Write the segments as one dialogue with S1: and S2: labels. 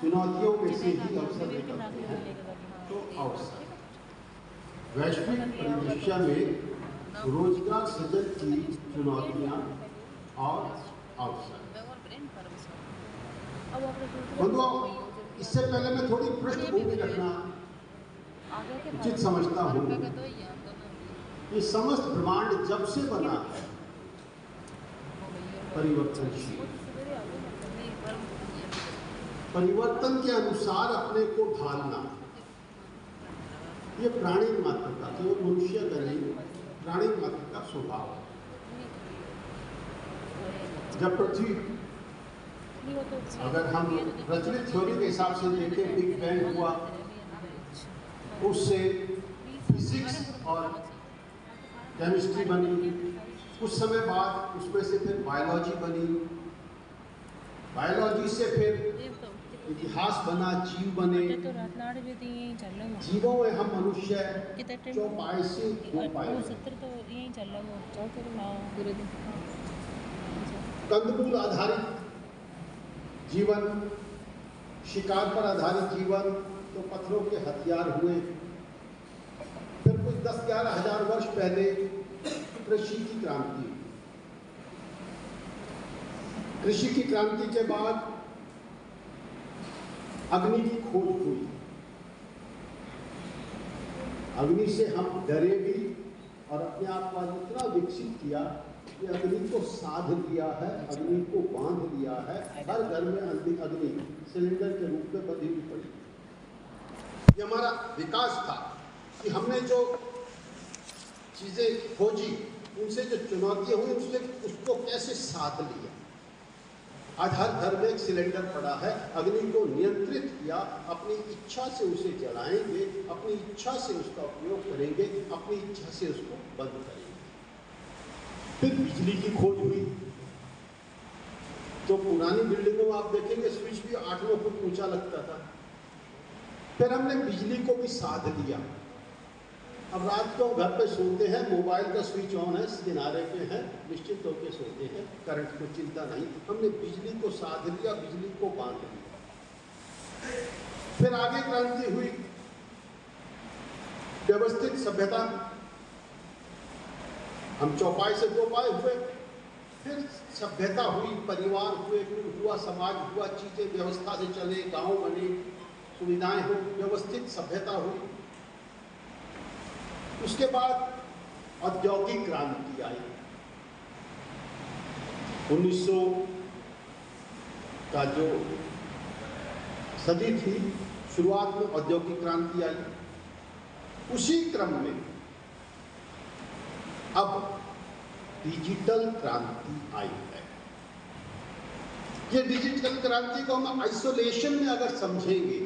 S1: चुनौतियों में से ही अवसर निकलते हैं। तो अवसर वैश्विक परिदृश्य में रोजगार सृजन की चुनौतियां और अवसर। बंधुओं, इससे पहले मैं थोड़ी पृष्ठभूमि रखना उचित समझता हूँ कि समस्त ब्रह्मांड जब से बना है परिवर्तनशील, परिवर्तन के अनुसार अपने को ढालना, ये प्राणी मात्र का, केवल मनुष्य का नहीं, प्राणी मात्र का स्वभाव है। जब पृथ्वी, अगर हम प्रचलित थ्योरी के हिसाब से देखें, बिग बैंग हुआ, उससे फिजिक्स और केमिस्ट्री बनी, कुछ समय बाद उसमें से फिर बायोलॉजी बनी, बायोलॉजी से फिर इतिहास बना, जीव बने, जीवों में हम मनुष्य चौपाई से दो पाए, कंदमूल आधारित जीवन, शिकार पर आधारित जीवन, तो पत्थरों के हथियार हुए। फिर कुछ 10-11 हजार वर्ष पहले कृषि की क्रांति, कृषि की क्रांति के बाद अग्नि की खोज हुई। अग्नि से हम डरे भी और अपने आप को इतना विकसित किया कि अग्नि को साध लिया है, अग्नि को बांध लिया है, हर घर में अग्नि सिलेंडर के रूप में बंधी हुई पड़ी। ये हमारा विकास था कि हमने जो चीजें खोजी, उनसे जो चुनौतियां हुई, उससे उसको कैसे साध लिया। आज हर घर में एक सिलेंडर पड़ा है, अग्नि को नियंत्रित किया, अपनी इच्छा से उसे जलाएंगे, अपनी इच्छा से उसका उपयोग करेंगे, अपनी इच्छा से उसको बंद करेंगे। फिर बिजली की खोज हुई, तो पुरानी बिल्डिंगों में आप देखेंगे स्विच भी 8-9 फुट ऊंचा लगता था। फिर हमने बिजली को भी साध लिया। अब रात को घर पे सोते हैं, मोबाइल का स्विच ऑन है, किनारे पे है, निश्चित होकर सोते हैं, करंट को चिंता नहीं। हमने बिजली को साध लिया, बिजली को बांध लिया। फिर आगे क्रांति हुई, व्यवस्थित सभ्यता, हम चौपाई से दो पाए हुए। फिर सभ्यता हुई, परिवार हुए, कुल हुआ, समाज हुआ, चीजें व्यवस्था से चले, गांव बने, सुविधाएं हो, व्यवस्थित सभ्यता हुई। उसके बाद औद्योगिक क्रांति आई। 1900 का जो सदी थी, शुरुआत में औद्योगिक क्रांति आई। उसी क्रम में अब डिजिटल क्रांति आई है। ये डिजिटल क्रांति को हम आइसोलेशन में अगर समझेंगे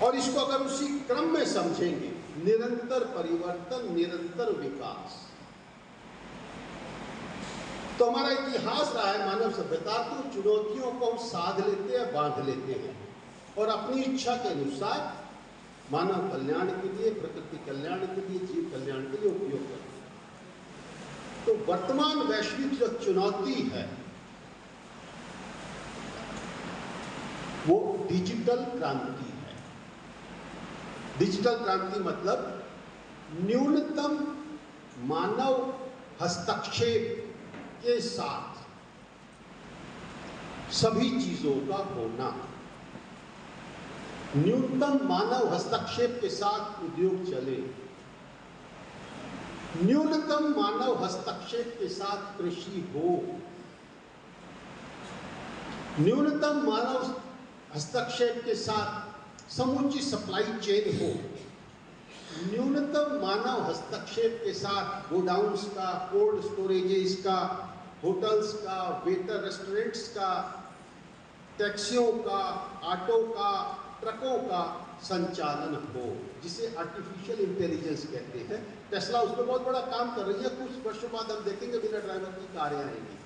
S1: और इसको अगर उसी क्रम में समझेंगे, निरंतर परिवर्तन, निरंतर विकास, तो हमारा इतिहास रहा है मानव सभ्यता को, चुनौतियों को हम साध लेते हैं, बांध लेते हैं और अपनी इच्छा के अनुसार मानव कल्याण के लिए, प्रकृति कल्याण के लिए, जीव कल्याण के लिए उपयोग करते हैं। तो वर्तमान वैश्विक जो चुनौती है वो डिजिटल क्रांति है। डिजिटल क्रांति मतलब न्यूनतम मानव हस्तक्षेप के साथ सभी चीजों का होना, न्यूनतम मानव हस्तक्षेप के साथ उद्योग चले, न्यूनतम मानव हस्तक्षेप के साथ कृषि हो, न्यूनतम मानव हस्तक्षेप के साथ समूची सप्लाई चेन हो, न्यूनतम मानव हस्तक्षेप के साथ गोडाउन्स का, कोल्ड स्टोरेजेस का, होटल्स का, वेटर रेस्टोरेंट्स का, टैक्सियों का, ऑटो का, ट्रकों का संचालन हो, जिसे आर्टिफिशियल इंटेलिजेंस कहते हैं। टेस्ला उस पर बहुत बड़ा काम कर रही है। कुछ वर्षों बाद हम देखेंगे बिना ड्राइवर की कारें आएंगी,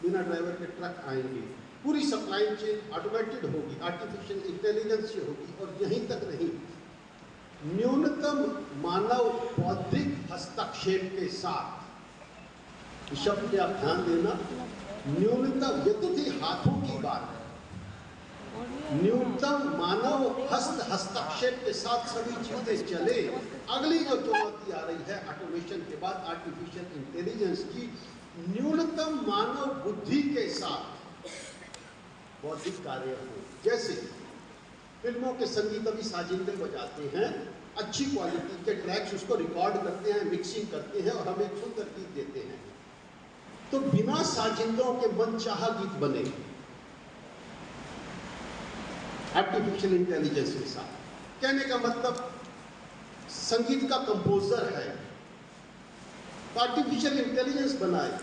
S1: बिना ड्राइवर के ट्रक आएंगे, पूरी सप्लाई चेन ऑटोमेटेड होगी, आर्टिफिशियल इंटेलिजेंस से होगी। और यहीं तक नहीं, न्यूनतम मानव बौद्धिक हस्तक्षेप के साथ, शब्द पे आप ध्यान देना, न्यूनतम, ये तो थी हाथों की बात है, न्यूनतम मानव हस्तक्षेप के साथ सभी चीजें चले। अगली जो चुनौती आ रही है ऑटोमेशन के बाद आर्टिफिशियल इंटेलिजेंस की, न्यूनतम मानव बुद्धि के साथ बौद्धिक कार्य हो। जैसे फिल्मों के संगीत अभी साजिंदे बजाते हैं, अच्छी क्वालिटी के ट्रैक्स उसको रिकॉर्ड करते हैं, मिक्सिंग करते हैं और हमें एक सुंदर गीत देते हैं, तो बिना साजिंदों के मनचाहा गीत बने आर्टिफिशियल इंटेलिजेंस के साथ। कहने का मतलब संगीत का कंपोजर है तो आर्टिफिशियल इंटेलिजेंस बनाए।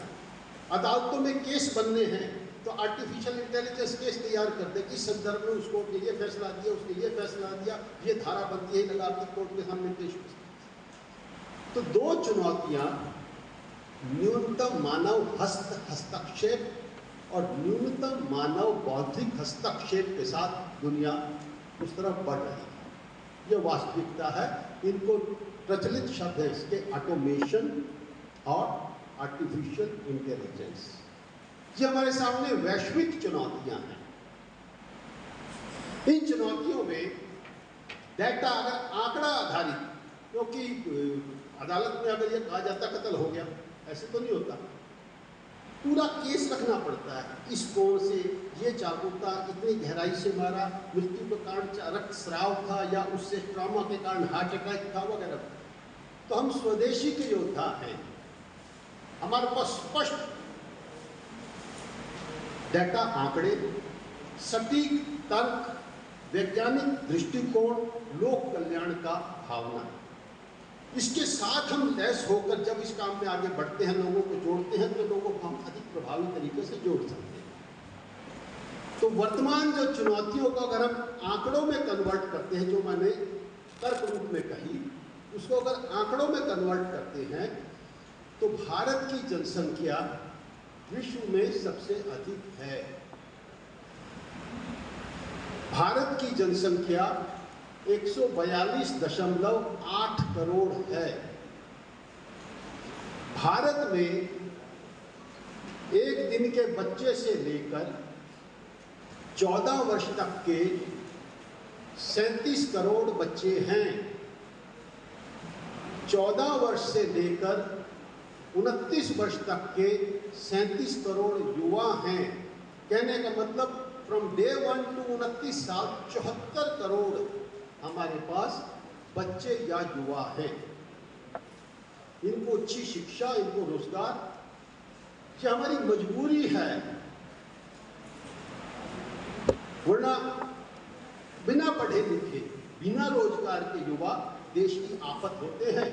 S1: अदालतों में केस बनने हैं तो आर्टिफिशियल इंटेलिजेंस केस तैयार कर दे कि संदर्भ में उसको ये फैसला दिया, उसने ये फैसला दिया, ये धारा बनती है, लगा के कोर्ट के सामने पेश हो सकती। तो दो चुनौतियां, न्यूनतम मानव हस्तक्षेप और न्यूनतम मानव बौद्धिक हस्तक्षेप के साथ दुनिया उस तरफ बढ़ रही है। यह वास्तविकता है। इनको प्रचलित शब्द है इसके ऑटोमेशन और आर्टिफिशियल इंटेलिजेंस। ये हमारे सामने वैश्विक चुनौतियां हैं। इन चुनौतियों में डेटा अगर आंकड़ा आधारित, क्योंकि अदालत में अगर ये कहा जाता कत्ल हो गया, ऐसे तो नहीं होता, पूरा केस रखना पड़ता है। इस कोण से ये चाकू था, इतनी गहराई से मारा, मृत्यु का कारण रक्तस्राव था या उससे ट्रॉमा के कारण हार्ट अटैक था वगैरह। तो हम स्वदेशी के योद्धा हैं, हमारे पास स्पष्ट डेटा, आंकड़े, सटीक तर्क, वैज्ञानिक दृष्टिकोण, लोक कल्याण का भावना। इसके साथ हम लैस होकर जब इस काम में आगे बढ़ते हैं, लोगों को जोड़ते हैं, तो लोगों को हम अधिक प्रभावी तरीके से जोड़ सकते हैं। तो वर्तमान जो चुनौतियों को अगर हम आंकड़ों में कन्वर्ट करते हैं, जो मैंने तर्क रूप में कही, उसको अगर आंकड़ों में कन्वर्ट करते हैं तो भारत की जनसंख्या विश्व में सबसे अधिक है। भारत की जनसंख्या 142.8 करोड़ है। भारत में एक दिन के बच्चे से लेकर 14 वर्ष तक के 37 करोड़ बच्चे हैं। 14 वर्ष से लेकर 29 वर्ष तक के 37 करोड़ युवा हैं। कहने का मतलब फ्रॉम डे 1 टू 29 साल 74 करोड़ हमारे पास बच्चे या युवा हैं। इनको अच्छी शिक्षा, इनको रोजगार, ये हमारी मजबूरी है, वरना बिना पढ़े लिखे, बिना रोजगार के युवा देश की आफत होते हैं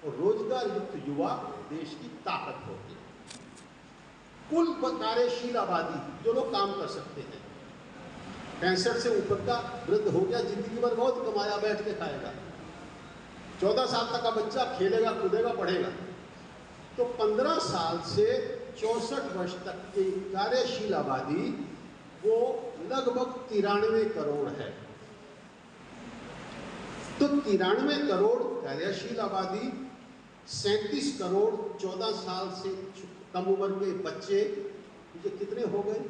S1: और रोजगार युक्त युवा देश की ताकत होती है। कुल कार्यशील आबादी, जो लोग काम कर सकते हैं, 65 से ऊपर का वृद्ध हो गया, जिंदगी भर बहुत कमाया, बैठ के खाएगा, 14 साल तक का बच्चा खेलेगा, कूदेगा, पढ़ेगा, तो 15 साल से 64 वर्ष तक की कार्यशील आबादी वो लगभग 93 करोड़ है। तो 93 करोड़ कार्यशील आबादी, 37 करोड़ 14 साल से कम उम्र के बच्चे, ये कितने हो गए?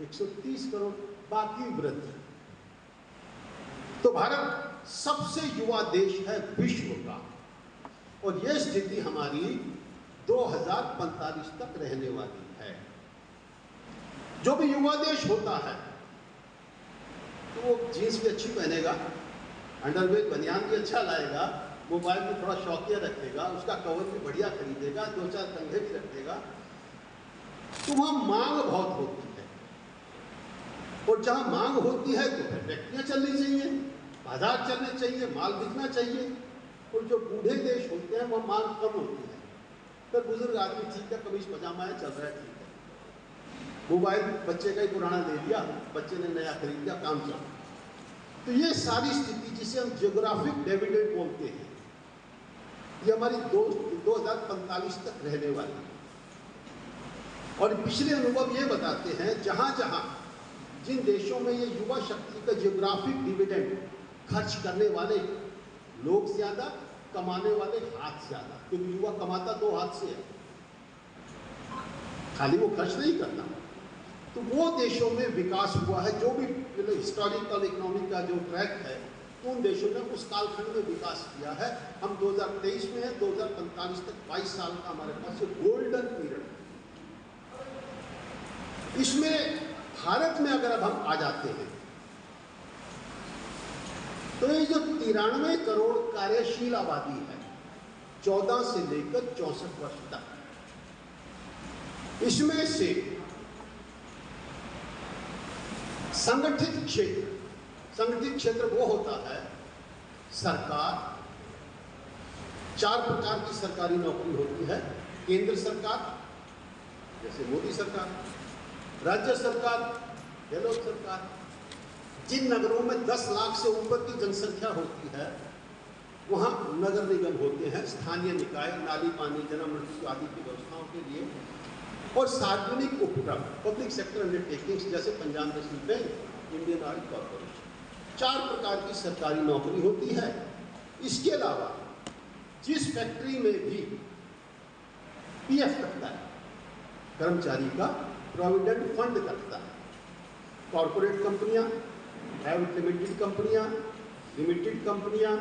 S1: 130 करोड़, बाकी वृद्ध। तो भारत सबसे युवा देश है विश्व का, और यह स्थिति हमारी 2045 तक रहने वाली है। जो भी युवा देश होता है तो वो जीन्स भी अच्छी पहनेगा, अंडरवेयर बनियान भी अच्छा लाएगा, मोबाइल भी थोड़ा शौकिया रखेगा, उसका कवर भी बढ़िया खरीदेगा, 2-4 कंघे भी रखेगा। तो वहाँ मांग बहुत होती है, और जहाँ मांग होती है तो फिर फैक्ट्रियाँ चलनी चाहिए, बाजार चलने चाहिए, माल बिकना चाहिए। और जो बूढ़े देश होते हैं वह मांग कम होती है, फिर बुजुर्ग आदमी ठीक है, कमीज पजामा है, चल रहा है, ठीक है, मोबाइल बच्चे का ही पुराना ले लिया, बच्चे ने नया खरीद लिया, काम चल। तो ये सारी स्थिति जिसे हम जियोग्राफिक डिविडेंड बोलते हैं, ये हमारी 2045 तक रहने वाली है। और पिछले अनुभव ये बताते हैं, जहां जहां जिन देशों में ये युवा शक्ति का जियोग्राफिक डिविडेंड खर्च करने वाले लोग ज्यादा, कमाने वाले हाथ ज्यादा, क्योंकि युवा कमाता 2 हाथ से है, खाली वो खर्च नहीं करता। तो वो देशों में विकास हुआ है, जो भी हिस्टोरिकल इकोनॉमी का जो ट्रैक है, तो उन देशों ने उस कालखंड में विकास किया है। हम 2023 में है, 2045 तक 22 साल का हमारे पास गोल्डन पीरियड है। इसमें भारत में अगर अब हम आ जाते हैं तो ये जो 93 करोड़ कार्यशील आबादी है 14 से लेकर 64 वर्ष तक, इसमें से संगठित क्षेत्र वो होता है सरकार। 4 प्रकार की सरकारी नौकरी होती है। केंद्र सरकार जैसे मोदी सरकार, राज्य सरकार, गहलोत सरकार। जिन नगरों में 10 लाख से ऊपर की जनसंख्या होती है वहां नगर निगम होते हैं, स्थानीय निकाय, नाली, पानी, जन्म मृत्यु आदि की व्यवस्थाओं के लिए। और सार्वजनिक उपक्रम, पब्लिक सेक्टर अंडरटेकिंग्स जैसे Punjab national bank, Indian oil corporation. 4 प्रकार की सरकारी नौकरी होती है। इसके अलावा जिस फैक्ट्री में भी पीएफ कटता है, कर्मचारी का प्रोविडेंट फंड कटता है, कॉर्पोरेट कंपनियां, प्राइवेट लिमिटेड कंपनियां, लिमिटेड कंपनियां,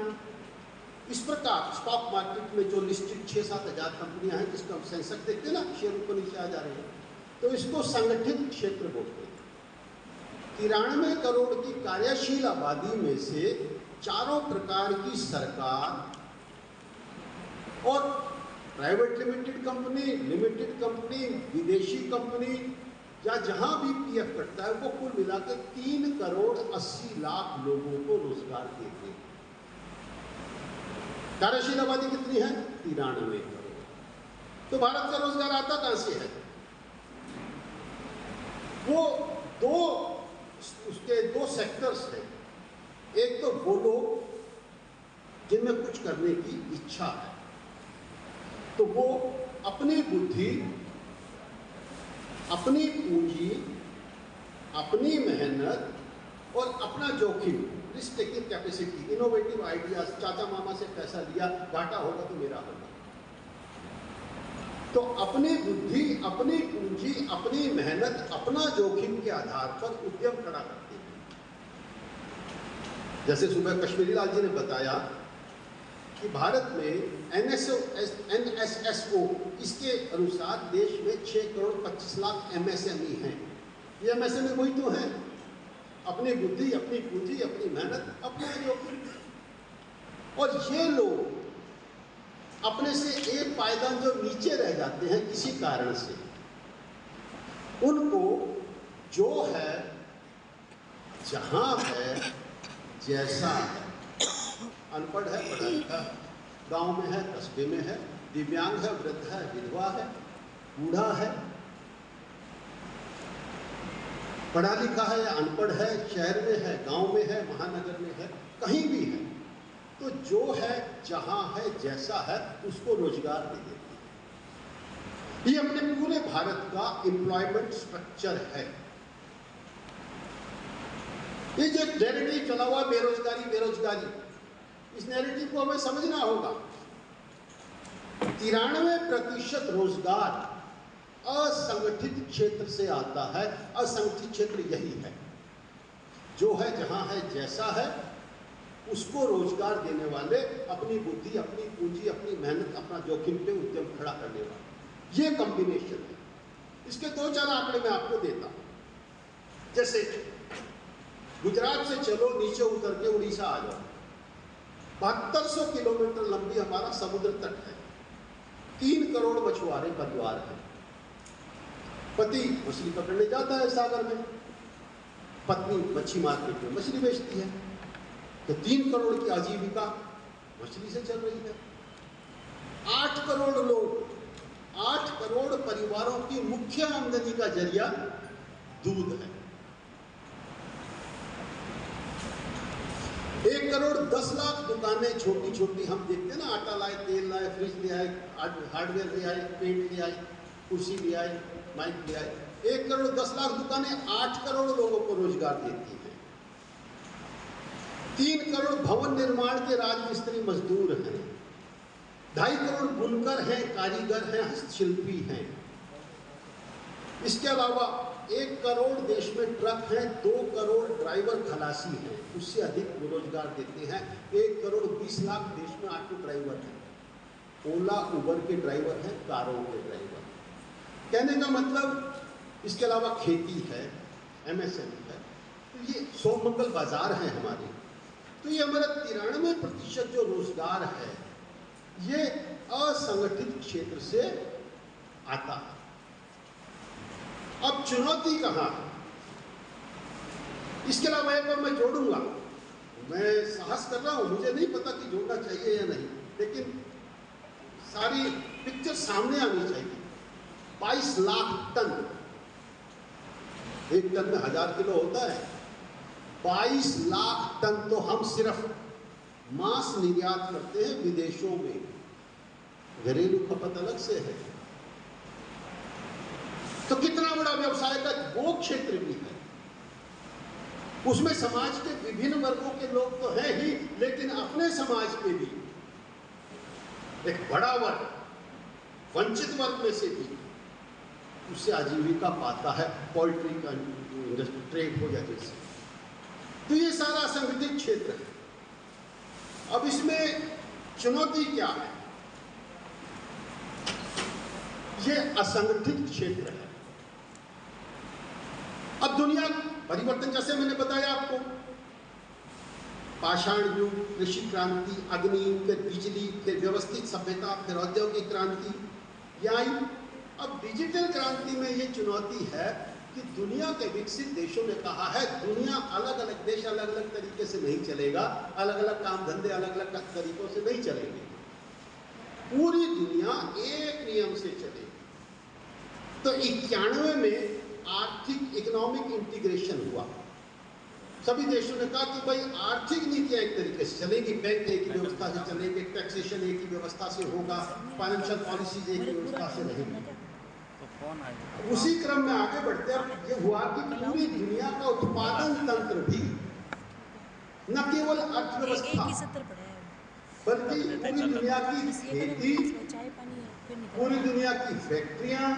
S1: इस प्रकार स्टॉक मार्केट में जो लिस्टेड 6-7 हज़ार कंपनियां हैं, जिसका हम सेंसेक्स देखते हैं ना, शेयर ऊपर नीचे आ जा रहे हैं, तो इसको संगठित क्षेत्र बोलते हैं। 93 करोड़ की कार्यशील आबादी में से 4 प्रकार की सरकार और private limited company, limited company, विदेशी कंपनी या जहां भी पीएफ कटता है, वो कुल मिलाकर 3 करोड़ 80 लाख लोगों को रोजगार देते हैं। कार्यशील आबादी कितनी है? 93 करोड़। तो भारत का रोजगार आता कहां से है? वो उसके 2 सेक्टर्स हैं। एक तो वो लोग जिनमें कुछ करने की इच्छा है, तो वो अपनी बुद्धि, अपनी पूंजी, अपनी मेहनत और अपना जोखिम, risk taking capacity, innovative ideas, चाचा मामा से पैसा लिया, घाटा होगा तो मेरा होगा, तो अपनी बुद्धि, अपनी पूंजी, अपनी मेहनत, अपना जोखिम के आधार पर उद्यम खड़ा करते हैं। जैसे सुबह कश्मीरी लाल जी ने बताया कि भारत में NSSO इसके अनुसार देश में 6 करोड़ 25 लाख MSME हैं। ये MSME वही तो हैं, अपनी बुद्धि, अपनी पूंजी, अपनी मेहनत, अपना जोखिम। और ये लोग अपने से एक पायदान जो नीचे रह जाते हैं किसी कारण से, उनको जो है, जहां है, जैसा है, अनपढ़ है, पढ़ा लिखा है, गांव में है, कस्बे में है, दिव्यांग है, वृद्ध है, विधवा है, बूढ़ा है, पढ़ा लिखा है या अनपढ़ है, शहर में है, गांव में है, महानगर में है, कहीं भी है, तो जो है, जहां है, जैसा है, उसको रोजगार दे देती है। ये अपने पूरे भारत का एम्प्लॉयमेंट स्ट्रक्चर है। ये जो नैरेटिव चला हुआ बेरोजगारी बेरोजगारी, इस नैरेटिव को हमें समझना होगा। 93% रोजगार असंगठित क्षेत्र से आता है। असंगठित क्षेत्र यही है, जो है, जहां है, जैसा है, उसको रोजगार देने वाले, अपनी बुद्धि, अपनी पूंजी, अपनी मेहनत, अपना जोखिम पे उद्यम खड़ा करने वाले, ये कॉम्बिनेशन है। इसके 2-4 आंकड़े मैं आपको देता हूं। जैसे गुजरात से चलो, नीचे उतर के उड़ीसा आ जाओ, 7200 किलोमीटर लंबी हमारा समुद्र तट है। 3 करोड़ मछुआरे परिवार हैं। पति मछली पकड़ने जाता है सागर में, पत्नी मच्छी मार्केट में मछली बेचती है, तो 3 करोड़ की आजीविका मछली से चल रही है। 8 करोड़ लोग, 8 करोड़ परिवारों की मुख्य आमदनी का जरिया दूध है। 1 करोड़ 10 लाख दुकानें छोटी छोटी हम देखते हैं ना, आटा लाए, तेल लाए, फ्रिज ले आए, हार्डवेयर ले आए, पेंट ले आए, कुर्सी ले आए, माइक ले आए। 1 करोड़ 10 लाख दुकानें 8 करोड़ लोगों को रोजगार देती हैं। 3 करोड़ भवन निर्माण के राजमिस्त्री मजदूर हैं। 2.5 करोड़ बुनकर हैं, कारीगर हैं, हस्तशिल्पी हैं। इसके अलावा 1 करोड़ देश में ट्रक हैं, 2 करोड़ ड्राइवर खलासी हैं, उससे अधिक रोजगार देते हैं। 1 करोड़ 20 लाख देश में ऑटो ड्राइवर हैं, ओला उबर के ड्राइवर हैं, कारों के ड्राइवर। कहने का मतलब, इसके अलावा खेती है, एमएसएमई है, तो ये सोमंगल बाजार है हमारे। तो ये हमारा 93% जो रोजगार है ये असंगठित क्षेत्र से आता है। अब चुनौती कहाँ है? इसके अलावा एक और मैं जोड़ूंगा, मैं साहस कर रहा हूं, मुझे नहीं पता कि जोड़ना चाहिए या नहीं, लेकिन सारी पिक्चर सामने आनी चाहिए। 22 लाख टन, 1 टन में 1000 किलो होता है। 22 लाख टन तो हम सिर्फ मांस निर्यात करते हैं विदेशों में, घरेलू खपत अलग से है। तो कितना बड़ा व्यवसाय का वो क्षेत्र भी है, उसमें समाज के विभिन्न वर्गों के लोग तो हैं ही, लेकिन अपने समाज के भी एक बड़ा वर्ग, वंचित वर्ग में से भी उससे आजीविका पाता है, पोल्ट्री का इंडस्ट्री, ट्रेड हो या जैसे। तो ये सारा असंगठित क्षेत्र है। अब इसमें चुनौती क्या है? ये असंगठित क्षेत्र है। अब दुनिया परिवर्तन, जैसे मैंने बताया आपको, पाषाण युग, कृषि क्रांति, अग्नि, फिर बिजली, फिर व्यवस्थित सभ्यता, फिर औद्योगिक क्रांति, यानी अब डिजिटल क्रांति में ये चुनौती है कि दुनिया के विकसित देशों ने कहा है दुनिया अलग अलग देश अलग अलग तरीके से नहीं चलेगा, अलग अलग काम धंधे अलग अलग तरीकों से नहीं चलेंगे, पूरी दुनिया एक नियम से चलेगी। तो 91 में आर्थिक इकोनॉमिक इंटीग्रेशन हुआ। सभी देशों ने कहा कि भाई आर्थिक नीतियां एक तरीके से चलेगी, बैंक एक ही व्यवस्था से चलेंगे, टैक्सेशन एक ही व्यवस्था से होगा, फाइनेंशियल पॉलिसीज एक ही व्यवस्था से रहेंगी। उसी क्रम में आगे बढ़ते अब ये हुआ कि पूरी दुनिया का उत्पादन तंत्र भी, न केवल अर्थव्यवस्था, बल्कि पूरी दुनिया की खेती, पूरी दुनिया की फैक्ट्रियां,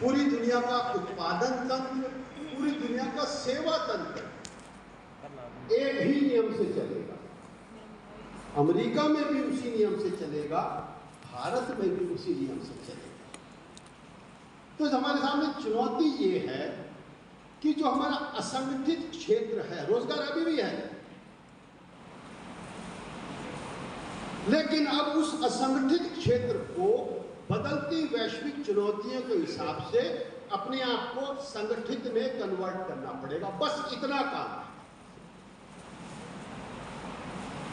S1: पूरी दुनिया का उत्पादन तंत्र, पूरी दुनिया का सेवा तंत्र एक ही नियम से चलेगा। अमेरिका में भी उसी नियम से चलेगा, भारत में भी उसी नियम से चलेगा। तो हमारे सामने चुनौती ये है कि जो हमारा असंगठित क्षेत्र है, रोजगार अभी भी है, लेकिन अब उस असंगठित क्षेत्र को बदलती वैश्विक चुनौतियों के हिसाब से अपने आप को संगठित में कन्वर्ट करना पड़ेगा। बस इतना काम है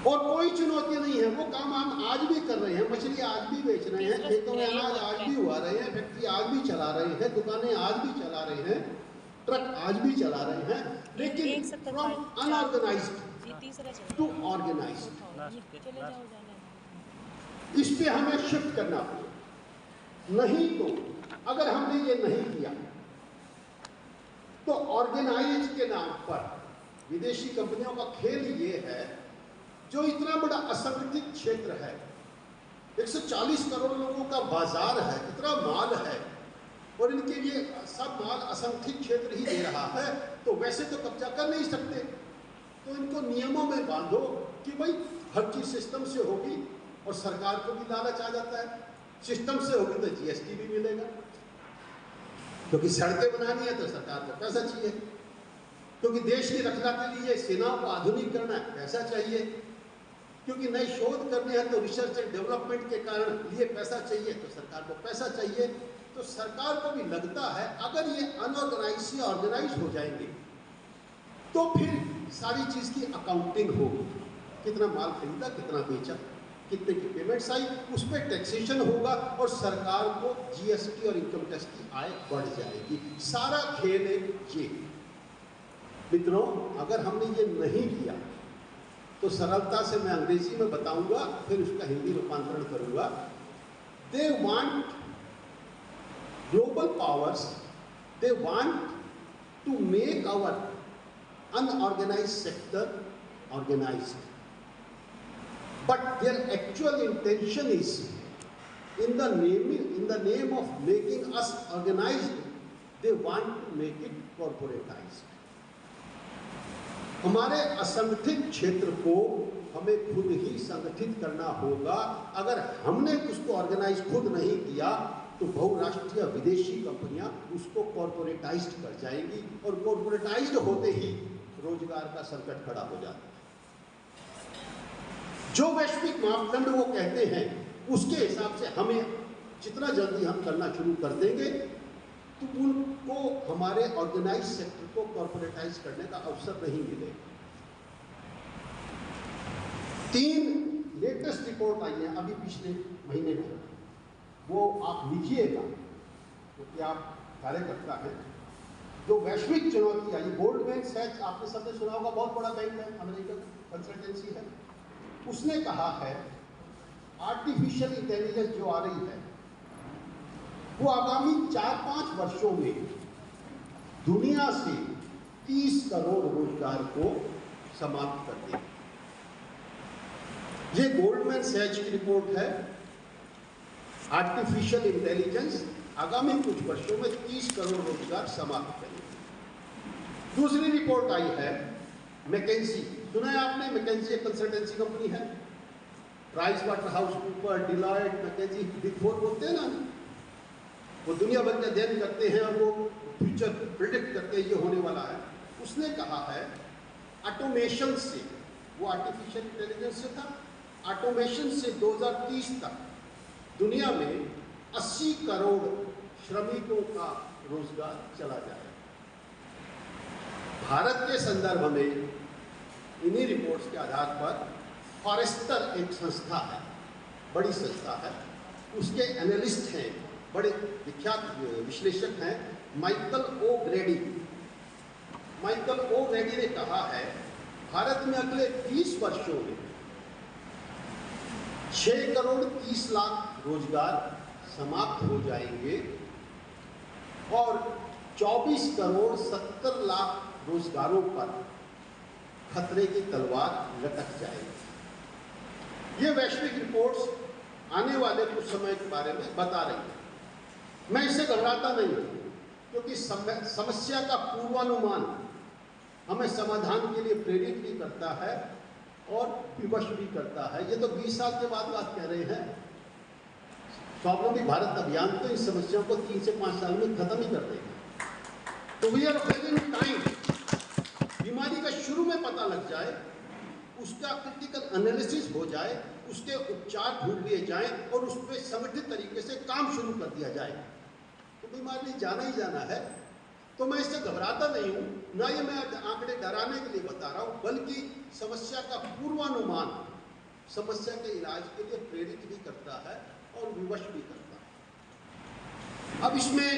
S1: और कोई चुनौती नहीं है। वो काम हम आज भी कर रहे हैं, मछली आज भी बेच रहे हैं, खेतों में अनाज आज भी उगा रहे हैं, फैक्ट्री आज भी चला रहे हैं, दुकानें आज भी चला रहे हैं, ट्रक आज भी चला रहे हैं, लेकिन फ्रॉम अनऑर्गेनाइज्ड टू ऑर्गेनाइज्ड, इस पे हमें शिफ्ट करना पड़ेगा। नहीं तो अगर हमने ये नहीं किया तो ऑर्गेनाइज के नाम पर विदेशी कंपनियों का खेल ये है, जो इतना बड़ा असंगठित क्षेत्र है, 140 करोड़ लोगों का बाजार है, इतना माल है, और इनके लिए सब माल असंगठित क्षेत्र ही दे रहा है, तो वैसे तो कब्जा कर नहीं सकते। तो इनको नियमों में बांधो कि भाई हर चीज सिस्टम से होगी, और सरकार को भी लालच आ जाता है, सिस्टम से होगी तो जीएसटी भी मिलेगा, क्योंकि सड़कें बनानी है तो सरकार को पैसा चाहिए, क्योंकि देश की रक्षा के लिए सेनाओं को आधुनिक करना है, पैसा चाहिए, क्योंकि नए शोध करने हैं तो रिसर्च एंड डेवलपमेंट के कारण लिए पैसा चाहिए, तो सरकार को पैसा चाहिए। तो सरकार को भी लगता है अगर ये अनऑर्गेनाइज से ऑर्गेनाइज हो जाएंगे तो फिर सारी चीज की अकाउंटिंग होगी, कितना माल खरीदा, कितना बेचा, कितने की पेमेंट्स आई, उस पर टैक्सेशन होगा और सरकार को जीएसटी और इनकम टैक्स की आय बढ़ जाएगी। सारा खेल है ये। मित्रों, अगर हमने ये नहीं किया तो सरलता से मैं अंग्रेजी में बताऊंगा, फिर उसका हिंदी रूपांतरण करूंगा। They want global powers, they want to make our unorganized sector organized, but their actual intention is in the name of making us organized they want to make it corporatized. हमारे असंगठित क्षेत्र को हमें खुद ही संगठित करना होगा। अगर हमने उसको ऑर्गेनाइज खुद नहीं किया तो बहुराष्ट्रीय विदेशी कंपनियां उसको कॉर्पोरेटाइज्ड कर जाएंगी, और कॉर्पोरेटाइज्ड होते ही रोजगार का संकट खड़ा हो जाता है। जो वैश्विक मापदंड वो कहते हैं उसके हिसाब से हमें जितना जल्दी हम करना शुरू कर देंगे तो उनको हमारे ऑर्गेनाइज सेक्टर को कॉर्पोरेटाइज करने का अवसर नहीं मिलेगा। 3 लेटेस्ट रिपोर्ट आई है अभी पिछले महीने में, वो आप लिखिएगा क्योंकि आप कार्यकर्ता हैं। जो वैश्विक चुनौती आई, गोल्डमैन सैच आपने सबने सुना होगा, बहुत बड़ा बैंक है, अमेरिकन कंसल्टेंसी है। उसने कहा है आर्टिफिशियल इंटेलिजेंस जो आ रही है वो आगामी 4-5 वर्षों में दुनिया से 30 करोड़ रोजगार को समाप्त कर देगी। ये गोल्डमैन सैच की रिपोर्ट है। आर्टिफिशियल इंटेलिजेंस आगामी कुछ वर्षों में 30 करोड़ रोजगार समाप्त करेगी। दूसरी रिपोर्ट आई है मैकेंजी, सुना है आपने? मैकेंजी एक कंसल्टेंसी कंपनी है। Pricewaterhouse Cooper, Deloitte, McKinsey, big 4 बोलते हैं ना, वो दुनिया भर के अध्ययन करते हैं और वो फ्यूचर प्रिडिक्ट करते हैं ये होने वाला है। उसने कहा है ऑटोमेशन से, वो आर्टिफिशियल इंटेलिजेंस से था, ऑटोमेशन से 2030 तक दुनिया में 80 करोड़ श्रमिकों का रोजगार चला जाएगा। भारत के संदर्भ में इन्हीं रिपोर्ट्स के आधार पर फॉरेस्टर एक संस्था है, बड़ी संस्था है, उसके एनालिस्ट हैं, बड़े विख्यात विश्लेषक हैं, माइकल ओ ग्रेडी। माइकल ओ ग्रेडी ने कहा है भारत में अगले 20 वर्षों में 6 करोड़ 30 लाख रोजगार समाप्त हो जाएंगे और 24 करोड़ 70 लाख रोजगारों पर खतरे की तलवार लटक जाएगी। ये वैश्विक रिपोर्ट्स आने वाले कुछ समय के बारे में बता रही है। मैं इससे घबराता नहीं हूँ क्योंकि समस्या का पूर्वानुमान हमें समाधान के लिए प्रेरित भी करता है और विवश भी करता है। ये तो 20 साल के बाद बात कह रहे हैं। स्वावलंबी भारत अभियान तो इस समस्याओं को 3 से 5 साल में खत्म ही कर देगा। तो वी आर टेकिंग टाइम। बीमारी का शुरू में पता लग जाए, उसका क्रिटिकल एनालिसिस हो जाए, उसके उपचार ढूंढ लिए जाएं और उस पर संगठित तरीके से काम शुरू कर दिया जाए तो बीमारी जाना ही जाना है। तो मैं इससे घबराता नहीं हूँ, ना ये मैं आंकड़े डराने के लिए बता रहा हूँ, बल्कि समस्या का पूर्वानुमान समस्या के इलाज के लिए प्रेरित भी करता है और विवश भी करता है। अब इसमें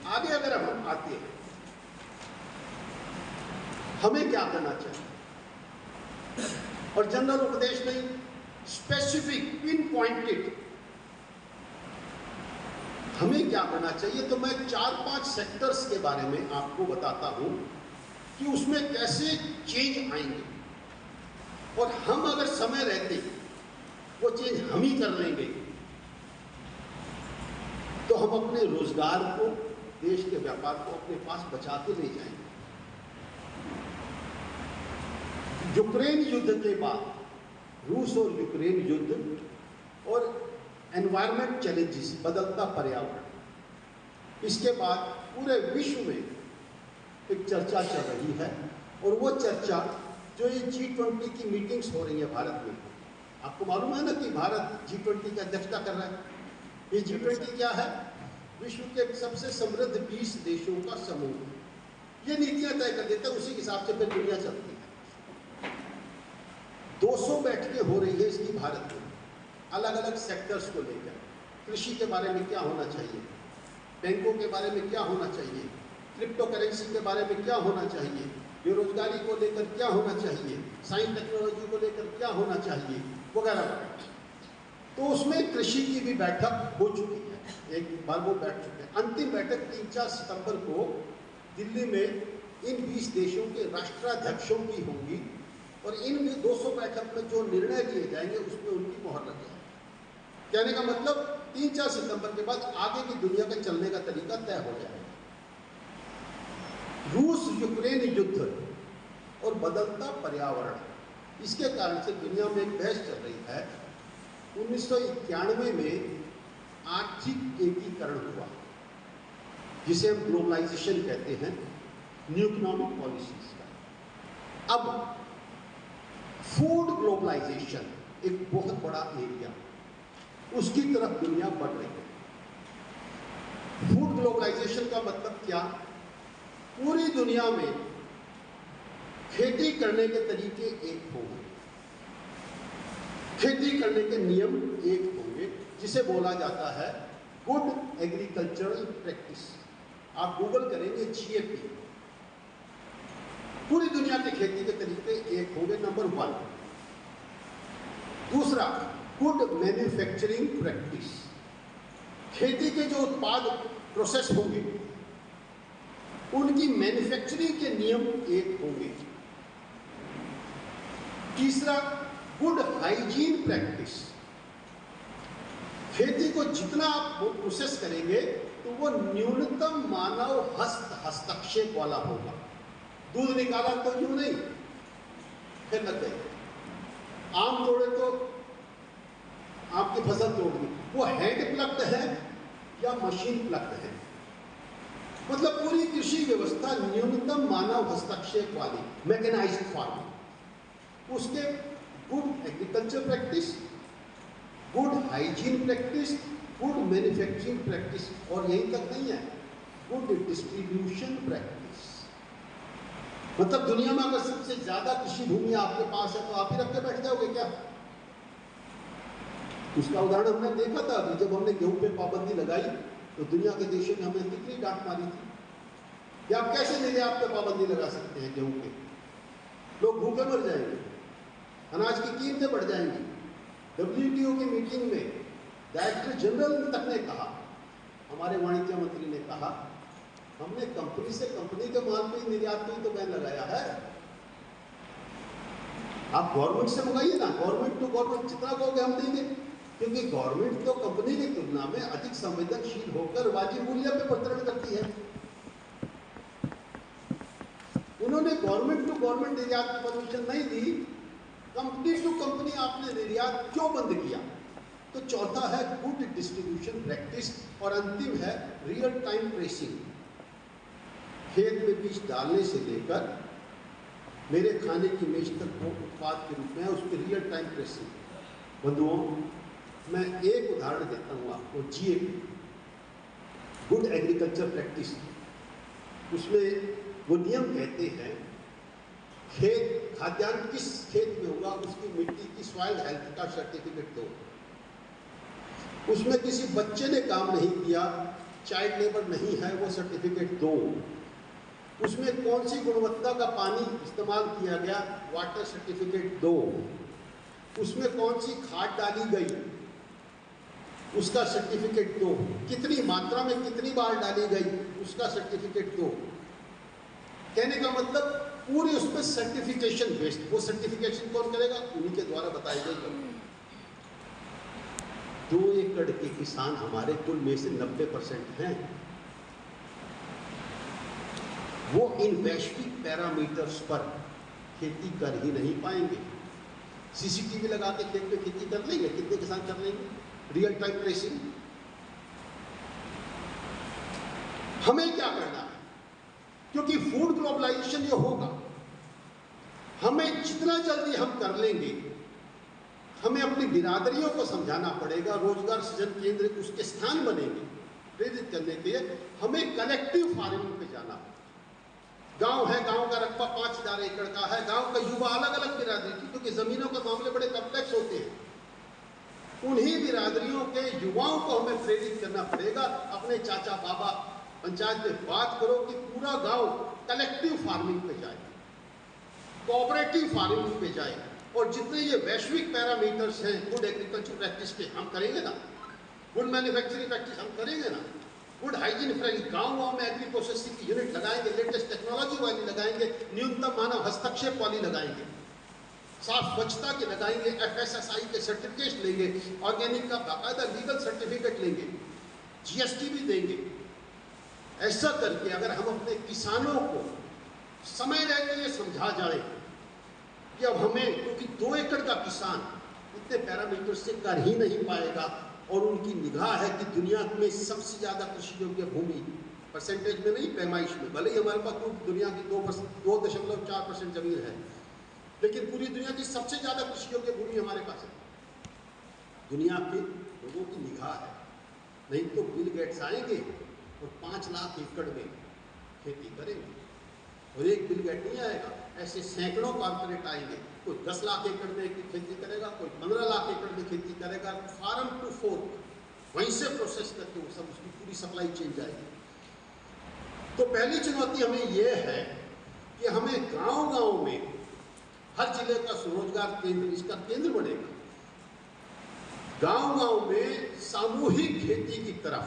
S1: आगे अगर हम आते हैं, हमें क्या करना चाहिए, और जनरल उपदेश नहीं, स्पेसिफिक पिन पॉइंटेड हमें क्या करना चाहिए। तो मैं 4-5 सेक्टर्स के बारे में आपको बताता हूं कि उसमें कैसे चेंज आएंगे, और हम अगर समय रहते वो चेंज हम ही कर लेंगे तो हम अपने रोजगार को, देश के व्यापार को अपने पास बचा के ले जाएंगे। यूक्रेन युद्ध के बाद रूस और यूक्रेन युद्ध और एनवायरमेंट चैलेंजेस, बदलता पर्यावरण, इसके बाद पूरे विश्व में एक चर्चा चल रही है। और वो चर्चा जो ये G20 की मीटिंग्स हो रही है भारत में, आपको मालूम है ना कि भारत G20 की अध्यक्षता कर रहा है। ये G20 क्या है? विश्व के सबसे समृद्ध 20 देशों का समूह। ये नीतियां तय कर देता है, उसी के हिसाब से फिर दुनिया चलती है। 200 बैठकें हो रही है इसकी भारत में, अलग अलग सेक्टर्स को लेकर। कृषि के बारे में क्या होना चाहिए, बैंकों के बारे में क्या होना चाहिए, क्रिप्टो करेंसी के बारे में क्या होना चाहिए, बेरोजगारी को लेकर क्या होना चाहिए, साइंस टेक्नोलॉजी को लेकर क्या होना चाहिए, वगैरह वगैरह। तो उसमें कृषि की भी बैठक हो चुकी है, एक बार वो बैठ चुके हैं। अंतिम बैठक 3-4 सितंबर को दिल्ली में इन 20 देशों के राष्ट्राध्यक्षों की होगी, और इन 200 बैठक में जो निर्णय लिए जाएंगे उसमें उनकी मोहर लग जाएगी। कहने का मतलब 3-4 सितंबर के बाद आगे की दुनिया के चलने का तरीका तय हो जाएगा। रूस यूक्रेन युद्ध और बदलता पर्यावरण, इसके कारण से दुनिया में एक बहस चल रही है। 1991 में आर्थिक एकीकरण हुआ, जिसे हम ग्लोबलाइजेशन कहते हैं, न्यू इकोनॉमिक पॉलिसीज का। अब फूड ग्लोबलाइजेशन एक बहुत बड़ा एरिया, उसकी तरफ दुनिया बढ़ रही है। फूड ग्लोबलाइजेशन का मतलब क्या? पूरी दुनिया में खेती करने के तरीके एक होंगे, खेती करने के नियम एक होंगे, जिसे बोला जाता है गुड एग्रीकल्चरल प्रैक्टिस। आप गूगल करेंगे GAP, पूरी दुनिया के खेती के तरीके एक होंगे, नंबर 1। दूसरा, गुड मैन्युफैक्चरिंग प्रैक्टिस, खेती के जो उत्पाद प्रोसेस होंगे उनकी मैन्युफैक्चरिंग के नियम एक होंगे। तीसरा, गुड हाइजीन प्रैक्टिस, खेती को जितना आप प्रोसेस करेंगे तो वो न्यूनतम मानव हस्तक्षेप वाला होगा। दूध निकाला तो यूं नहीं, फिर लग गए, आम तोड़े तो आपकी फसल तोड़ दी, वो हैंड प्लग्ड है या मशीन प्लग्ड है। मतलब पूरी कृषि व्यवस्था न्यूनतम मानव हस्तक्षेप वाली, मैकेनाइज्ड फार्मिंग। उसके good agriculture practice, good hygiene practice, good manufacturing practice, और यहीं तक नहीं है, गुड डिस्ट्रीब्यूशन प्रैक्टिस। मतलब दुनिया में अगर सबसे ज्यादा कृषि भूमि आपके पास है तो आप ही रख के बैठ जाओगे क्या? उसका उदाहरण हमने देखा था अभी, जब हमने गेहूं पे पाबंदी लगाई तो दुनिया के देशों ने हमें कितनी डांट मारी थी कि आप कैसे निर्यात पे पाबंदी लगा सकते हैं गेहूं पे, लोग भूखे मर जाएंगे, अनाज की कीमतें बढ़ जाएंगी। WTO की मीटिंग में डायरेक्टर जनरल तक ने कहा, हमारे वाणिज्य मंत्री ने कहा, हमने कंपनी से कंपनी के माल पे निर्यात पे तो बैन लगाया है, आप गवर्नमेंट से मंगाइए ना, गवर्नमेंट टू गवर्नमेंट जितना कहोगे हम देंगे, क्योंकि गवर्नमेंट तो कंपनी की तुलना में अधिक संवेदनशील होकर वाजिब मूल्य पे वितरण करती है। उन्होंने गवर्नमेंट टू गवर्नमेंट निर्यात की परमिशन नहीं दी, कंपनी टू कंपनी आपने निर्यात क्यों बंद किया? तो चौथा है गुड डिस्ट्रीब्यूशन प्रैक्टिस, और अंतिम है रियल टाइम ट्रेसिंग। खेत में बीज डालने से लेकर मेरे खाने की मेज तक वो उत्पाद के रूप में है, उसकी रियल टाइम ट्रेसिंग। बंधुओं, मैं एक उदाहरण देता हूँ आपको, GAP, गुड एग्रीकल्चर प्रैक्टिस। उसमें वो नियम कहते हैं खेत खाद्यान्न किस खेत में होगा उसकी मिट्टी की सॉइल हेल्थ का सर्टिफिकेट दो। उसमें किसी बच्चे ने काम नहीं किया, चाइल्ड लेबर नहीं है, वो सर्टिफिकेट दो। उसमें कौन सी गुणवत्ता का पानी इस्तेमाल किया गया, वाटर सर्टिफिकेट दो। उसमें कौन सी खाद डाली गई, उसका सर्टिफिकेट दो। कितनी मात्रा में कितनी बार डाली गई, उसका सर्टिफिकेट दो। कहने का मतलब पूरी उसमें सर्टिफिकेशन बेस्ड। वो सर्टिफिकेशन कौन करेगा? उन्हीं के द्वारा बताई गई। 2 एकड़ के किसान हमारे कुल में से 90% हैं। वो इन वैश्विक पैरामीटर्स पर खेती कर ही नहीं पाएंगे। CCTV लगा के खेत में खेती कर लेंगे, कितने किसान कर लेंगे? Real time tracing. हमें क्या करना है? क्योंकि फूड ग्लोबलाइजेशन ये होगा, हमें जितना जल्दी हम कर लेंगे, हमें अपनी बिरादरियों को समझाना पड़ेगा, रोजगार सृजन केंद्र उसके स्थान बनेंगे प्रेरित करने के लिए। हमें कलेक्टिव फार्मिंग पे जाना है। गांव है, गांव का रकबा 5000 एकड़ का है, गांव का युवा अलग अलग बिरादरी की, क्योंकि जमीनों के मामले बड़े कॉम्प्लेक्स होते हैं। उन्हीं बिरादरियों के युवाओं को हमें प्रेरित करना पड़ेगा। अपने चाचा बाबा पंचायत में बात करो कि पूरा गांव कलेक्टिव फार्मिंग पे जाए, कोऑपरेटिव फार्मिंग पे जाए, और जितने ये वैश्विक पैरामीटर्स हैं गुड एग्रीकल्चर प्रैक्टिस के, हम करेंगे ना, गुड मैन्युफैक्चरिंग प्रैक्टिस हम करेंगे ना, गुड हाइजीन फ्रेंडली गाँव में एग्री प्रोसेसिंग की यूनिट लगाएंगे, लेटेस्ट टेक्नोलॉजी वाली लगाएंगे, न्यूनतम मानव हस्तक्षेप वाली लगाएंगे, साफ स्वच्छता के लगाएंगे, FSSAI के सर्टिफिकेट लेंगे, ऑर्गेनिक का बाकायदा लीगल सर्टिफिकेट लेंगे, GST भी देंगे, ऐसा करके अगर हम अपने किसानों को समय रहते ये समझा जाए कि अब हमें, क्योंकि 2 एकड़ का किसान इतने पैरामीटर से कर ही नहीं पाएगा, और उनकी निगाह है कि दुनिया में सबसे ज़्यादा कृषि योग्य भूमि, परसेंटेज में नहीं पैमाइश में, भले ही हमारे पास दुनिया की 2.4% जमीन है, लेकिन पूरी दुनिया की सबसे ज़्यादा कृषि योग्य भूमि हमारे पास है। दुनिया के लोगों की निगाह है। नहीं तो बिल गेट्स आएंगे और 5 लाख एकड़ में खेती करेंगे, और एक बिल गेट नहीं आएगा, ऐसे सैकड़ों कॉर्पोरेट आएंगे। कोई 10 लाख एकड़ में खेती करेगा, कोई 15 लाख एकड़ में खेती करेगा, फार्म टू फोर्क वहीं से प्रोसेस करके वो सब उसकी पूरी सप्लाई चेन जाएगी। तो पहली चुनौती हमें यह है कि हमें गांव-गांव में हर जिले का स्वरोजगार केंद्र, इसका केंद्र बनेगा। गांव-गांव में सामूहिक खेती की तरफ,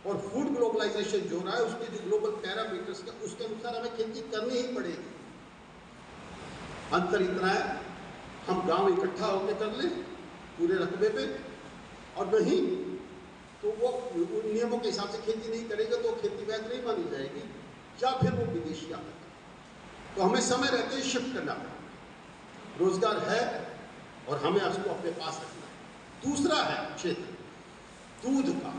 S1: और फूड ग्लोबलाइजेशन जो रहा है उसके जो ग्लोबल पैरामीटर्स का, उसके अनुसार हमें खेती करनी ही पड़ेगी। अंतर इतना है, हम गांव इकट्ठा होकर कर लें पूरे रकबे पे, और नहीं तो वो उन नियमों के हिसाब से खेती नहीं करेगा तो खेती वैध नहीं मानी जाएगी, या फिर वो विदेशी आएगा। तो हमें समय रहते ही शिफ्ट करना पड़ेगा। रोजगार है और हमें उसको अपने पास रखना है। दूसरा है क्षेत्र दूध का।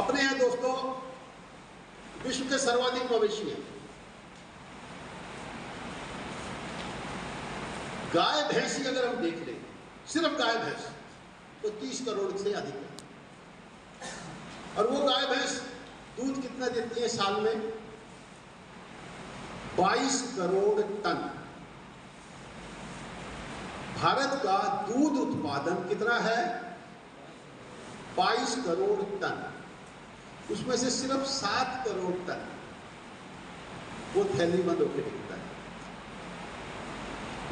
S1: अपने यहाँ दोस्तों विश्व के सर्वाधिक मवेशी हैं। गाय भैंसी अगर हम देख लें, सिर्फ गाय भैंस, तो 30 करोड़ से अधिक है। और वो गाय भैंस दूध कितना देती है साल में? 22 करोड़ टन। भारत का दूध उत्पादन कितना है? 22 करोड़ टन। उसमें से सिर्फ 7 करोड़ टन वो थैली बंद होकर बिकता है।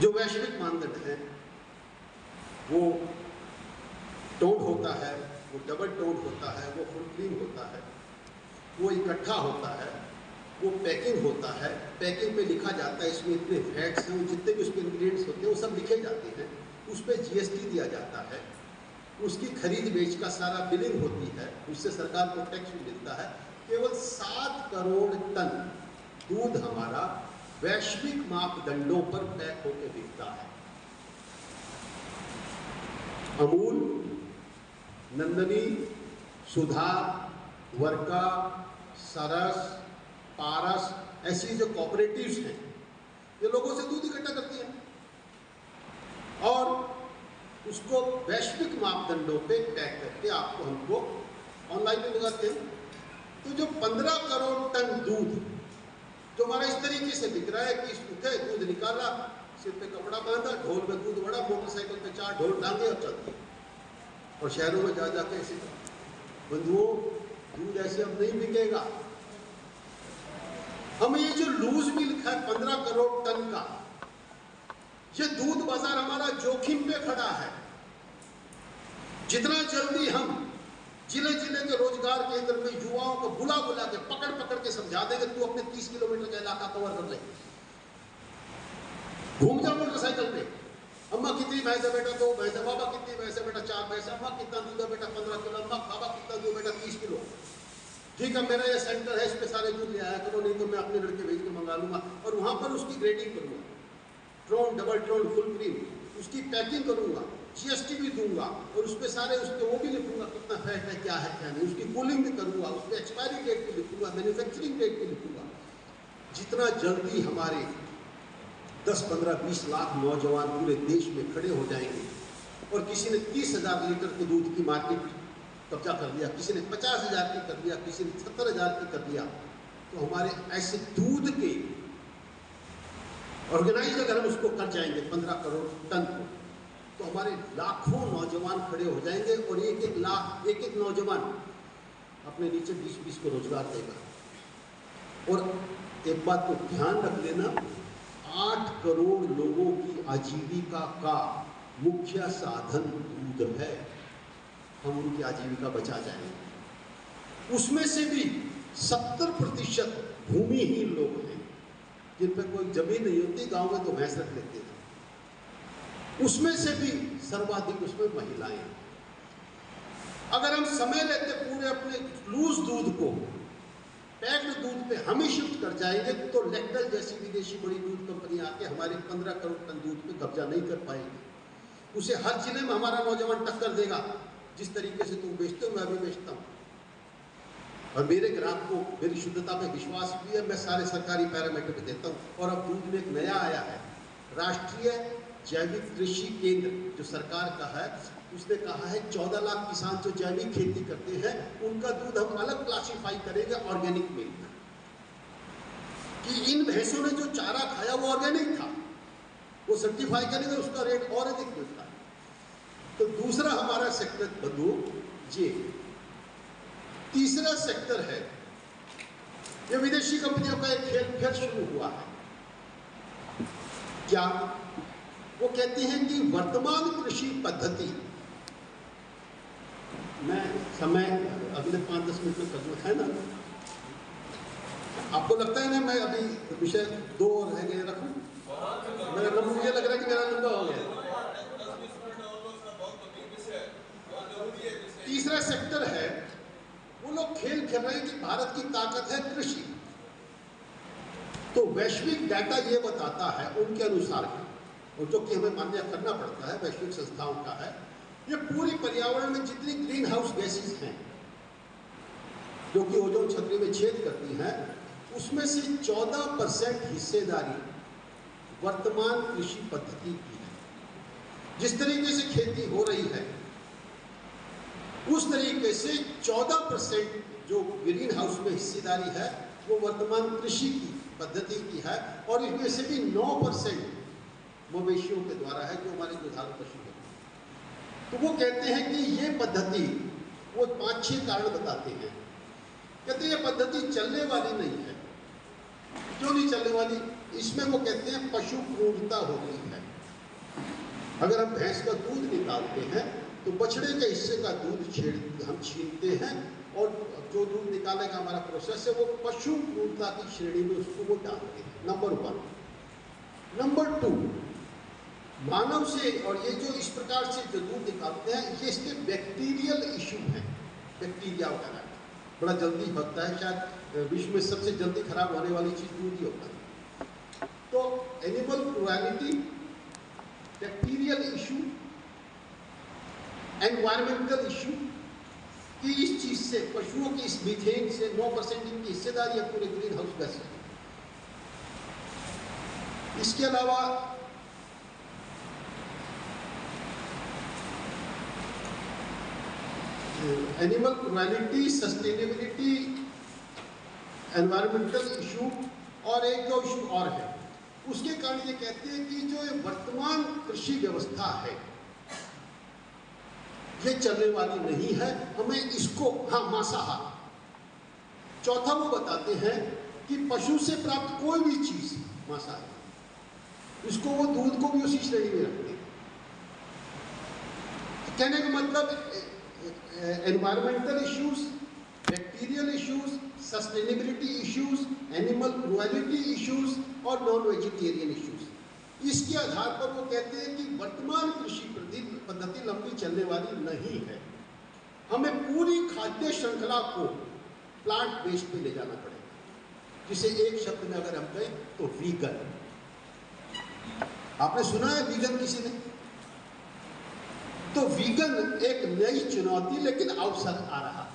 S1: जो वैश्विक मानदंड है वो टोन होता है, वो डबल टोन होता है, वो फुल क्रीम होता है, वो इकट्ठा होता है, वो पैकिंग होता है। पैकिंग पे लिखा जाता है इसमें इतने फैट्स हैं, जितने भी उसके इंग्रेडिएंट्स होते हैं वो सब लिखे जाते हैं। उस पर GST दिया जाता है, उसकी खरीद बेच का सारा बिलिंग होती है, उससे सरकार को टैक्स भी मिलता है। केवल 7 करोड़ टन दूध हमारा वैश्विक मापदंडों पर पैक होकर बिकता है। अमूल, नंदनी, सुधा, वर्का, सरस, पारस, ऐसी जो कॉपरेटिव्स हैं ये लोगों से दूध इकट्ठा करती हैं और उसको वैश्विक मापदंडों पे पैक करके आपको हमको ऑनलाइन में लगाते हैं। तो जो 15 करोड़ टन दूध जो हमारा इस तरीके से बिक रहा है कि उठे, दूध निकाला, सिर पे कपड़ा बांधा, ढोल में दूध बड़ा, मोटरसाइकिल पे 4 ढोल टांगे और चलती है। और शहरों में जा जाके ऐसे बंधुओं दूध ऐसे अब नहीं बिकेगा। हमें ये जो लूज मिल्क है 15 करोड़ टन का, ये दूध बाजार हमारा जोखिम पे खड़ा है। जितना जल्दी हम जिले जिले के रोजगार केंद्र में युवाओं को बुला बुला के पकड़ पकड़ के समझा देंगे, तू अपने 30 किलोमीटर का इलाका कवर कर ले, घूम जा मोटरसाइकिल पे, अम्मा कितनी भैंस है बेटा? 2 भैंस है। बाबा कितनी भैंस है बेटा? 4 भैंस। अम्मा कितना दूध है बेटा? 15 किलो। अम्मा बाबा कितना दूध बेटा? 30 किलो। ठीक है, मेरा ये सेंटर है, इस पे सारे दूध ले आया करो, नहीं तो मैं अपने लड़के भेज के मंगा लूंगा और वहां पर उसकी ग्रेडिंग करूंगा, ट्रोन, डबल ट्रोन, फुल क्रीम, उसकी पैकिंग करूंगा, GST भी दूंगा और उस पर सारे उसके वो भी लिखूंगा कितना फैट है, क्या है क्या नहीं, उसकी कूलिंग भी करूंगा, उस पर एक्सपायरी डेट भी लिखूंगा, मैन्युफैक्चरिंग डेट भी लिखूंगा। जितना जल्दी हमारे 10, 15, 20 लाख नौजवान पूरे देश में खड़े हो जाएंगे और किसी ने 30,000 लीटर के दूध की मार्केट कब्जा कर लिया, किसी ने 50,000 की कर लिया, किसी ने 70,000 की कर लिया, तो हमारे ऐसे दूध के ऑर्गेनाइज अगर हम उसको कर जाएंगे 15 करोड़ टन को, तो हमारे लाखों नौजवान खड़े हो जाएंगे और एक एक नौजवान अपने नीचे 20-20 को रोजगार देगा। और एक बात को ध्यान रख लेना, 8 करोड़ लोगों की आजीविका का मुख्य साधन दूध है। हम उनकी आजीविका बचा जाएंगे। उसमें से भी 70% भूमिहीन लोग हैं जिन पर कोई जमीन नहीं होती, गांव में तो भैंस रख लेते हैं। उसमें से भी सर्वाधिक उसमें महिलाएं। अगर हम समय लेते पूरे अपने लूज दूध को पैक्ड दूध पे हम ही शिफ्ट कर जाएंगे तो लैक्टल जैसी विदेशी बड़ी दूध कंपनी आके हमारे 15 करोड़ टन दूध पे कब्जा नहीं कर पाएगी। उसे हर जिले में हमारा नौजवान टक्कर देगा। जिस तरीके से तुम बेचते हो मैं भी बेचता हूँ, और मेरे ग्राहक को मेरी शुद्धता पे विश्वास भी है। मैं सारे सरकारी पैरामीटर भी देता हूँ। और अब दूध में एक नया आया है, राष्ट्रीय जैविक कृषि केंद्र जो सरकार का है, उसने कहा है 14 लाख किसान जो जैविक खेती करते हैं उनका दूध हम अलग क्लासिफाई करेंगे ऑर्गेनिक मिल्क, कि इन भैंसों ने जो चारा खाया वो ऑर्गेनिक था, वो सर्टिफाई करेंगे, उसका रेट और अधिक मिलता है। तो दूसरा हमारा सेक्टर बंधु जी। तीसरा सेक्टर है, ये विदेशी कंपनियों का एक खेल फिर शुरू हुआ है। क्या वो कहती हैं कि वर्तमान कृषि पद्धति, मैं समय अगले 5-10 मिनट में करना है ना, आपको लगता है ना मैं अभी विषय 2 रह गए रखूं? मेरा लंबा, मुझे लग रहा है कि मेरा लंबा हो गया। तीसरा सेक्टर है, वो लोग खेल खेल रहे हैं कि भारत की ताकत है कृषि। तो वैश्विक डाटा ये बताता है उनके अनुसार, और जो कि हमें मान्य करना पड़ता है, वैश्विक संस्थाओं का है, ये पूरी पर्यावरण में जितनी ग्रीन हाउस गैसेस हैं जो कि ओजोन छतरी में छेद करती हैं, उसमें से 14% हिस्सेदारी वर्तमान कृषि पद्धति की है। जिस तरीके से खेती हो रही है उस तरीके से 14% जो ग्रीन हाउस में हिस्सेदारी है वो वर्तमान कृषि की पद्धति की है, और इसमें से भी 9% मवेशियों के द्वारा है जो हमारे दुधारू पशु हैं। तो वो कहते हैं कि ये पद्धति, वो 5-6 कारण बताते हैं। कहते हैं ये पद्धति चलने वाली नहीं है। क्यों नहीं चलने वाली? इसमें वो कहते हैं पशु क्रूरता हो रही है। अगर हम भैंस का दूध निकालते हैं तो बछड़े के हिस्से का दूध हम छीनते हैं, और जो दूध निकालने का हमारा प्रोसेस है वो पशु क्रूरता की श्रेणी में उसको वो डालते हैं। नंबर 1। नंबर 2, मानव से, और ये जो इस प्रकार से जो दूध निकालते हैं ये इसके बैक्टीरियल इशू है। बैक्टीरिया वगैरह बड़ा जल्दी होता है, शायद विश्व में सबसे जल्दी खराब होने वाली चीज दूध ही होता है। तो animal cruelty, bacterial issue, environmental issue, कि इस चीज से, पशुओं की इस मीथेन से 9% इनकी हिस्सेदारी है पूरे ग्रीन हाउस गैस में। इसके अलावा animal cruelty, sustainability, environmental issue, और एक जो इशू और है उसके कारण ये कहते हैं कि जो वर्तमान कृषि व्यवस्था है ये चलने वाली नहीं है, हमें इसको, हाँ, मांसाहार। चौथा वो बताते हैं कि पशु से प्राप्त कोई भी चीज मांसाहार, इसको वो दूध को भी उसी श्रेणी में रखते हैं। कहने का मतलब environmental issues, bacterial issues, sustainability issues, animal cruelty issues और नॉन वेजिटेरियन इश्यूज। इसके आधार पर वो कहते हैं कि वर्तमान कृषि पद्धति लंबी चलने वाली नहीं है, हमें पूरी खाद्य श्रृंखला को प्लांट बेस्ड पे ले जाना पड़ेगा। जिसे एक शब्द में अगर हम कहें तो वीगन। आपने सुना है वीगन किसी ने? तो वीगन एक नई चुनौती लेकिन अवसर आ रहा है।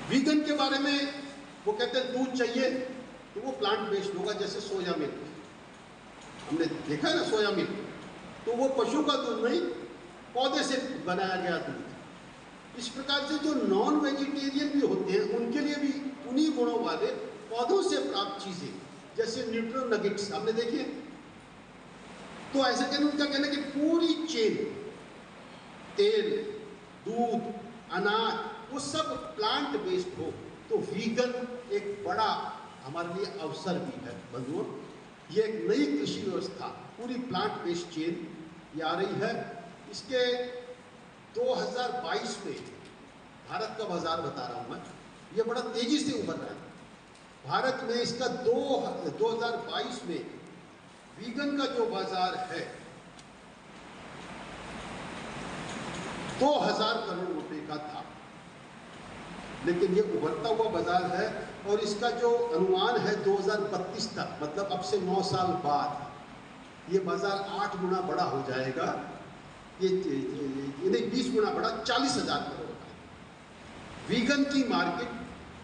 S1: वीगन के बारे में वो कहते हैं दूध चाहिए तो वो प्लांट बेस्ड होगा, जैसे सोया मिल्क। हमने देखा है ना सोया मिल्क, तो वो पशु का दूध नहीं, पौधे से बनाया गया दूध। इस प्रकार से जो नॉन वेजिटेरियन भी होते हैं उनके लिए भी उन्हीं गुणों वाले पौधों से प्राप्त चीजें, जैसे न्यूट्रो नगेट्स आपने देखे। तो ऐसे कहने, उनका कहना कि पूरी चेन, तेल, दूध, अनाज, वो सब प्लांट बेस्ड हो, तो वीगन एक बड़ा हमारे लिए अवसर भी है बंधुओं। ये एक नई कृषि व्यवस्था, पूरी प्लांट बेस्ड चेन ये आ रही है। इसके 2022 में भारत का बाजार बता रहा हूं मैं, ये बड़ा तेजी से उभर रहा है। भारत में इसका 2022 में वीगन का जो बाजार है 2000 करोड़ रुपए का था, लेकिन ये उभरता हुआ बाजार है और इसका जो अनुमान है 2032 तक, मतलब अब से 9 साल बाद ये बाजार 8 गुना बड़ा हो जाएगा। ये नहीं 20 गुना बड़ा, 40,000 करोड़ का। वीगन की मार्केट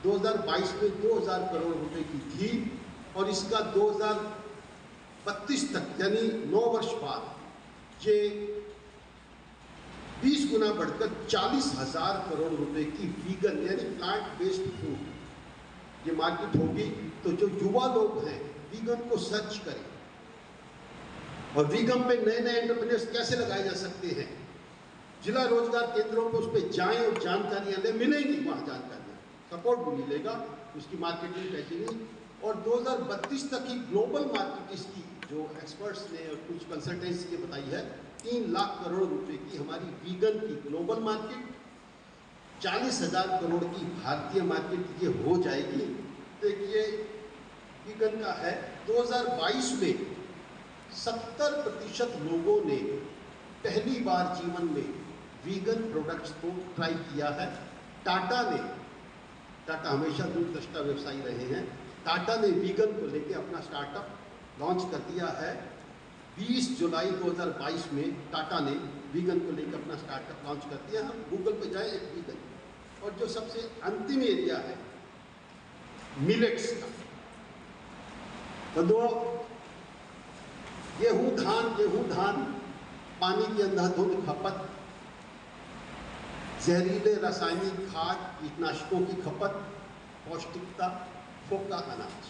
S1: 2022 में 2000 करोड़ रुपए की थी और इसका 2032 तक यानी 9 वर्ष बाद ये 20 गुना बढ़कर 40,000 करोड़ रुपए की वीगन यानी प्लांट बेस्ड फूड ये मार्केट होगी। तो जो युवा लोग हैं वीगन को सर्च करें और वीगन पे नए नए एंटरप्रेन्योर्स कैसे लगाए जा सकते हैं, जिला रोजगार केंद्रों पे उस पर जाएं और जानकारियां लें, मिलेंगी वहाँ जानकारियां, सपोर्ट भी मिलेगा, उसकी मार्केटिंग पैकेजिंग। और 2032 तक की ग्लोबल मार्केट इसकी जो एक्सपर्ट्स ने और कुछ कंसल्टेंसी ने बताई है 3 लाख करोड़ रुपए की हमारी वीगन की ग्लोबल मार्केट, 40,000 करोड़ की भारतीय मार्केट ये हो जाएगी। देखिए वीगन का है 2022 में 70% लोगों ने पहली बार जीवन में वीगन प्रोडक्ट्स को ट्राई किया है। टाटा हमेशा दूरदृष्टा व्यवसायी रहे हैं। टाटा ने वीगन को लेकर अपना स्टार्टअप लॉन्च कर दिया है। 20 जुलाई 2022 में टाटा ने वीगन को लेकर अपना स्टार्टअप लॉन्च कर दिया। हम गूगल पे जाए एक वीगन, और जो सबसे अंतिम एरिया है मिलेट्स का, तो दो गेहूं धान पानी की अंधाधुंध खपत, जहरीले रासायनिक खाद कीटनाशकों की खपत, पौष्टिकता, फोका अनाज।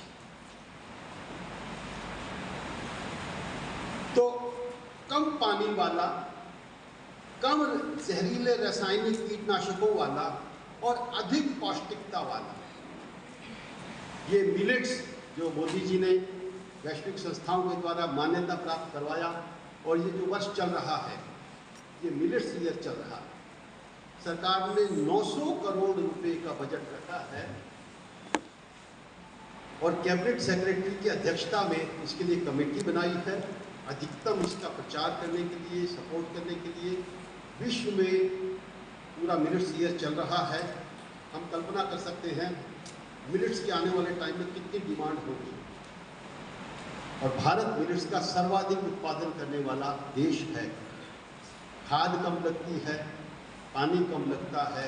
S1: तो कम पानी वाला, कम जहरीले रासायनिक कीटनाशकों वाला और अधिक पौष्टिकता वाला ये मिलेट्स जो मोदी जी ने वैश्विक संस्थाओं के द्वारा मान्यता प्राप्त करवाया, और ये जो वर्ष चल रहा है ये मिलेट्स ईयर चल रहा है। सरकार ने 900 करोड़ रुपए का बजट रखा है और कैबिनेट सेक्रेटरी की अध्यक्षता में इसके लिए कमेटी बनाई है। अधिकतम इसका प्रचार करने के लिए, सपोर्ट करने के लिए विश्व में पूरा मिलेट्स ईयर चल रहा है। हम कल्पना कर सकते हैं मिलेट्स के आने वाले टाइम में कितनी डिमांड होगी, और भारत मिलेट्स का सर्वाधिक उत्पादन करने वाला देश है। खाद कम लगती है, पानी कम लगता है।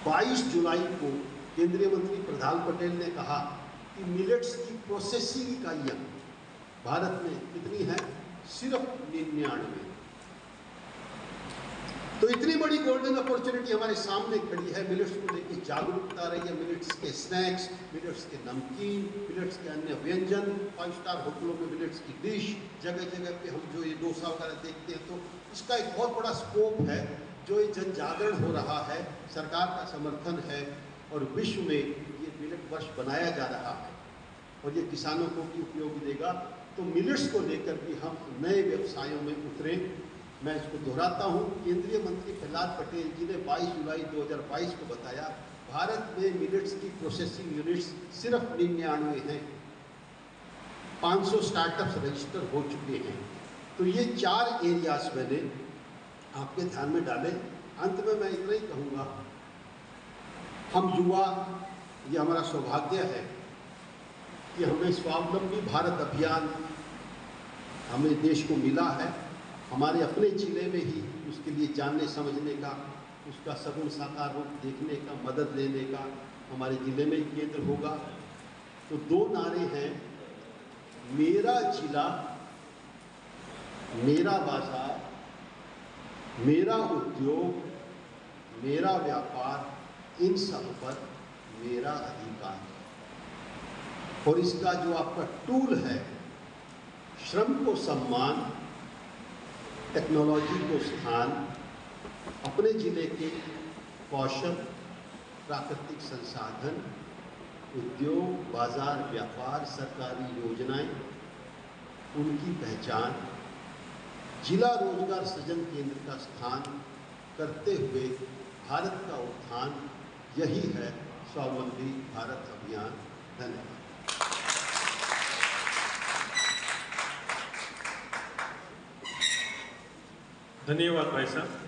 S1: 22 जुलाई को केंद्रीय मंत्री प्रहलाद पटेल ने कहा कि मिलेट्स की प्रोसेसिंग इकाइयाँ भारत में कितनी है, सिर्फ 99। तो इतनी बड़ी गोल्डन अपॉर्चुनिटी हमारे सामने खड़ी है। मिलेट्स को लेकर जागरूकता रही है। मिलेट्स के स्नैक्स, मिलेट्स के नमकीन, मिलेट्स के अन्य व्यंजन, 5 स्टार होटलों में मिलेट्स की डिश, जगह जगह पे हम जो ये डोसा वगैरह देखते हैं, तो इसका एक बहुत बड़ा स्कोप है। जो ये जन जागरण हो रहा है, सरकार का समर्थन है और विश्व में ये मिलेट वर्ष बनाया जा रहा है और ये किसानों को भी उपयोगी देगा। तो मिलेट्स को लेकर भी हम नए व्यवसायों में उतरें। मैं इसको दोहराता हूँ, केंद्रीय मंत्री प्रहलाद पटेल जी ने 22 जुलाई 2022 को बताया भारत में मिलेट्स की प्रोसेसिंग यूनिट्स सिर्फ 99 हैं। 500 स्टार्टअप्स रजिस्टर हो चुके हैं। तो ये 4 एरियाज मैंने आपके ध्यान में डाले। अंत में मैं इतना ही कहूँगा, हम युवा, ये हमारा सौभाग्य है कि हमें स्वावलंबी भारत अभियान हमें देश को मिला है। हमारे अपने जिले में ही उसके लिए जानने समझने का, उसका सगुण साकार रूप देखने का, मदद लेने का हमारे जिले में ही केंद्र होगा। तो 2 नारे हैं, मेरा जिला, मेरा बाजार, मेरा उद्योग, मेरा व्यापार, इन सब पर मेरा अधिकार। और इसका जो आपका टूल है, श्रम को सम्मान, टेक्नोलॉजी को स्थान, अपने जिले के कौशल, प्राकृतिक संसाधन, उद्योग, बाजार, व्यापार, सरकारी योजनाएं, उनकी पहचान, जिला रोजगार सृजन केंद्र का स्थान करते हुए भारत का उत्थान, यही है स्वावलंबी भारत अभियान। धन्यवाद।
S2: धन्यवाद भाई साहब।